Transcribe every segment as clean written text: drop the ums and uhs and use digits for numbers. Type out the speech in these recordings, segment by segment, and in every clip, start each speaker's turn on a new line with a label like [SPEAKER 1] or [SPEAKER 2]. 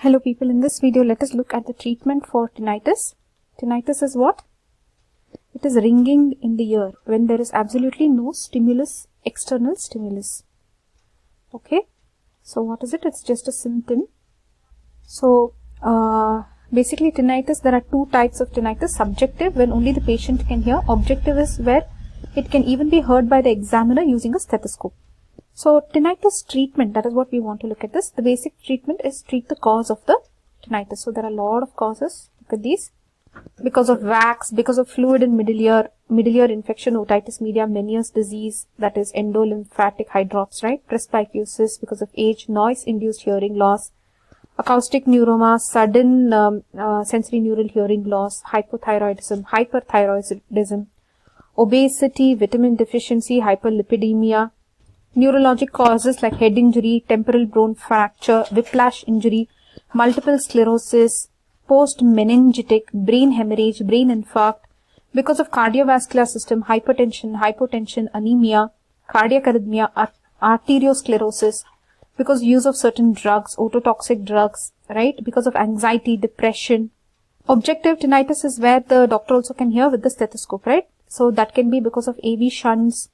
[SPEAKER 1] Hello people, in this video let us look at the treatment for tinnitus. Tinnitus is what? It is ringing in the ear when there is absolutely no stimulus, external stimulus. Okay, so what is it? It's just a symptom. So basically tinnitus, there are two types of tinnitus. Subjective, when only the patient can hear. Objective is where it can even be heard by the examiner using a stethoscope. So tinnitus treatment, that is what we want to look at this. The basic treatment is treat the cause of the tinnitus. So there are a lot of causes. Look at these. Because of wax, because of fluid in middle ear infection, otitis media, Meniere's disease, that is endolymphatic hydrops, right? Presbycusis, because of age, noise-induced hearing loss, acoustic neuroma, sudden sensory neural hearing loss, hypothyroidism, hyperthyroidism, obesity, vitamin deficiency, hyperlipidemia, neurologic causes like head injury, temporal bone fracture, whiplash injury, multiple sclerosis, post-meningitic, brain hemorrhage, brain infarct, because of cardiovascular system, hypertension, anemia, cardiac arrhythmia, arteriosclerosis, because use of certain drugs, ototoxic drugs, right? Because of anxiety, depression. Objective tinnitus is where the doctor also can hear with the stethoscope, right? So that can be because of AV shunts,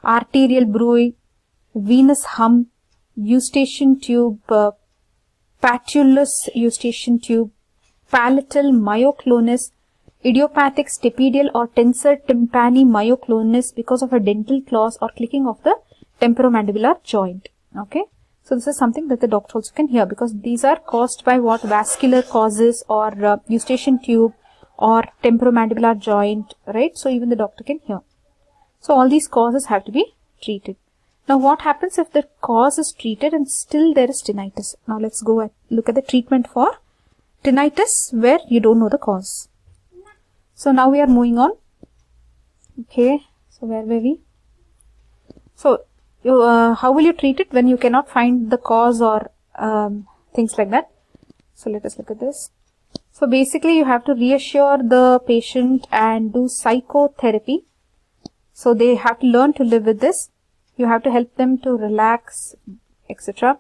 [SPEAKER 1] arterial bruit, venous hum, eustachian tube, patulous eustachian tube, palatal myoclonus, idiopathic stapedial or tensor tympani myoclonus because of a dental clause or clicking of the temporomandibular joint. Okay, so this is something that the doctor also can hear because these are caused by what? Vascular causes or eustachian tube or temporomandibular joint, right? So even the doctor can hear. So all these causes have to be treated. Now what happens if the cause is treated and still there is tinnitus? Now let's go and look at the treatment for tinnitus where you don't know the cause. So now we are moving on. Okay, so where were we? So how will you treat it when you cannot find the cause or things like that? So let us look at this. So basically you have to reassure the patient and do psychotherapy. So they have to learn to live with this. You have to help them to relax, etc.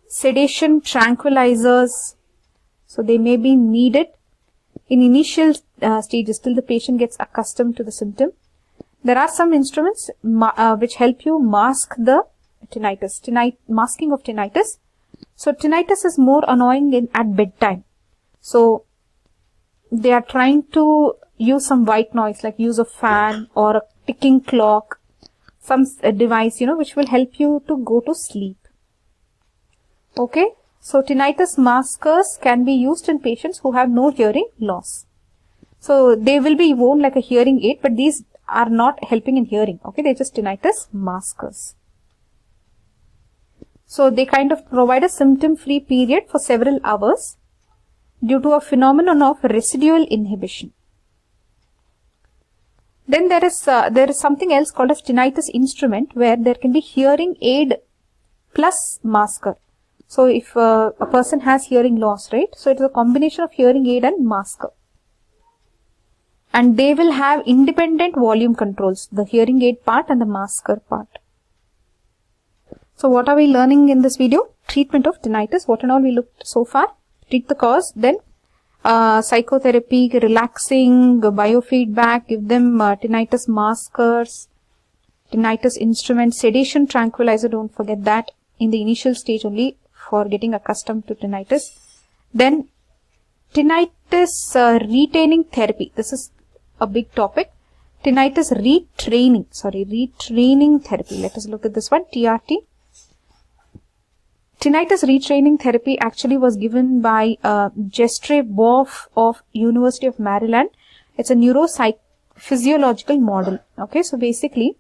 [SPEAKER 1] Sedation, tranquilizers, so they may be needed in initial stages till the patient gets accustomed to the symptom. There are some instruments which help you mask the tinnitus, masking of tinnitus. So tinnitus is more annoying at bedtime. So they are trying to use some white noise like use a fan or a ticking clock, some device, which will help you to go to sleep. Okay, so tinnitus maskers can be used in patients who have no hearing loss. So they will be worn like a hearing aid, but these are not helping in hearing. Okay, they're just tinnitus maskers. So they kind of provide a symptom-free period for several hours due to a phenomenon of residual inhibition. Then there is something else called as tinnitus instrument where there can be hearing aid plus masker. So if a person has hearing loss, right? So it is a combination of hearing aid and masker. And they will have independent volume controls, the hearing aid part and the masker part. So what are we learning in this video? Treatment of tinnitus. What and all we looked so far? Treat the cause, then psychotherapy, relaxing, biofeedback, give them tinnitus maskers, tinnitus instruments, sedation, tranquilizer, don't forget that in the initial stage only for getting accustomed to tinnitus. Then tinnitus retaining therapy. This is a big topic. Tinnitus retraining therapy. Let us look at this one, TRT. Tinnitus retraining therapy actually was given by Gestre Boff of University of Maryland. It's a neurophysiological model. Okay, so basically,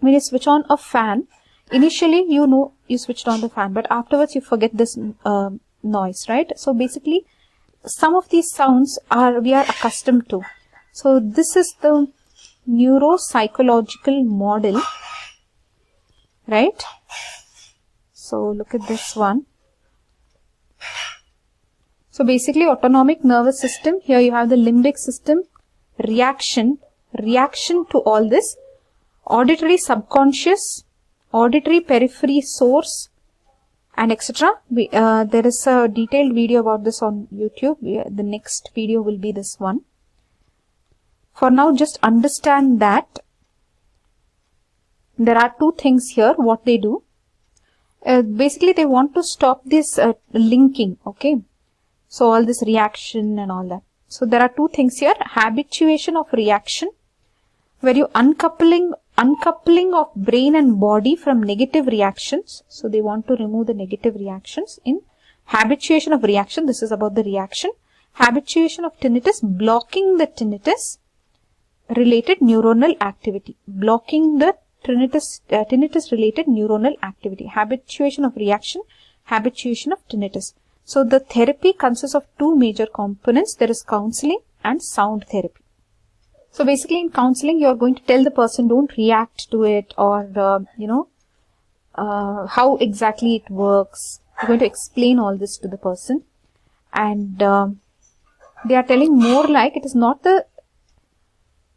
[SPEAKER 1] when you switch on a fan, initially you switched on the fan, but afterwards you forget this noise, right? So basically, some of these sounds we are accustomed to. So this is the neuropsychological model, right? So look at this one. So basically autonomic nervous system. Here you have the limbic system, reaction to all this, auditory subconscious, auditory periphery source, and etc. There is a detailed video about this on YouTube. The next video will be this one. For now, just understand that there are two things here. What they do, basically they want to stop this linking, okay? So all this reaction and all that. So there are two things here: habituation of reaction, where you uncoupling of brain and body from negative reactions. So they want to remove the negative reactions. In habituation of reaction, this is about the reaction. Habituation of tinnitus, blocking the tinnitus related neuronal activity, blocking the tinnitus related neuronal activity. Habituation of reaction, habituation of tinnitus. So the therapy consists of two major components. There is counseling and sound therapy. So basically in counseling, you are going to tell the person don't react to it, or how exactly it works. You're going to explain all this to the person, and they are telling more like it is not the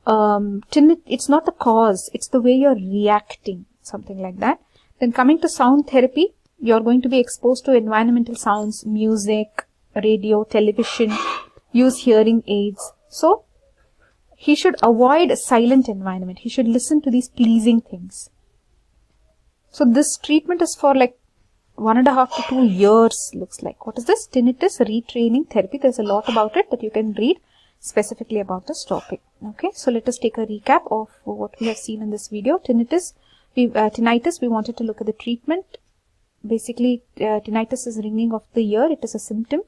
[SPEAKER 1] it's not the cause, it's the way you're reacting, something like that. Then coming to sound therapy, you're going to be exposed to environmental sounds, music, radio, television, use hearing aids. So he should avoid a silent environment. He should listen to these pleasing things. So this treatment is for like 1.5 to 2 years, looks like. What is this? Tinnitus retraining therapy. There's a lot about it that you can read specifically about this topic. Okay, so let us take a recap of what we have seen in this video. Tinnitus, tinnitus, we wanted to look at the treatment. Basically, tinnitus is ringing of the ear. It is a symptom.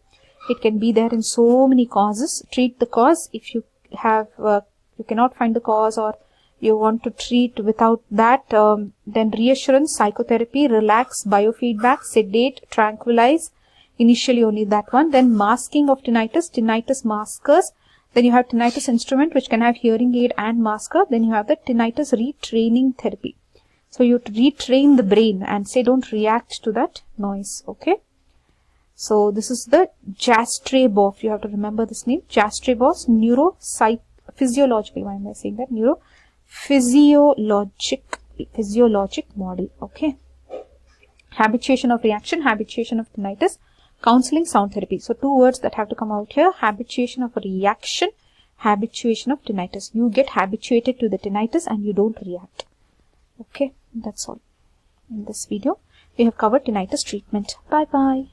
[SPEAKER 1] It can be there in so many causes. Treat the cause. If you have, you cannot find the cause, or you want to treat without that, then reassurance, psychotherapy, relax, biofeedback, sedate, tranquilize. Initially only that one. Then masking of tinnitus, tinnitus maskers. Then you have tinnitus instrument, which can have hearing aid and masker. Then you have the tinnitus retraining therapy. So you retrain the brain and say don't react to that noise. Okay. So this is the Jastreboff. You have to remember this name. Jastreboff's physiological. Why am I saying that? Physiologic model. Okay. Habituation of reaction, habituation of tinnitus, counseling, sound therapy. So two words that have to come out here: habituation of reaction, habituation of tinnitus. You get habituated to the tinnitus and you don't react. Okay, that's all. In this video, we have covered tinnitus treatment. Bye bye.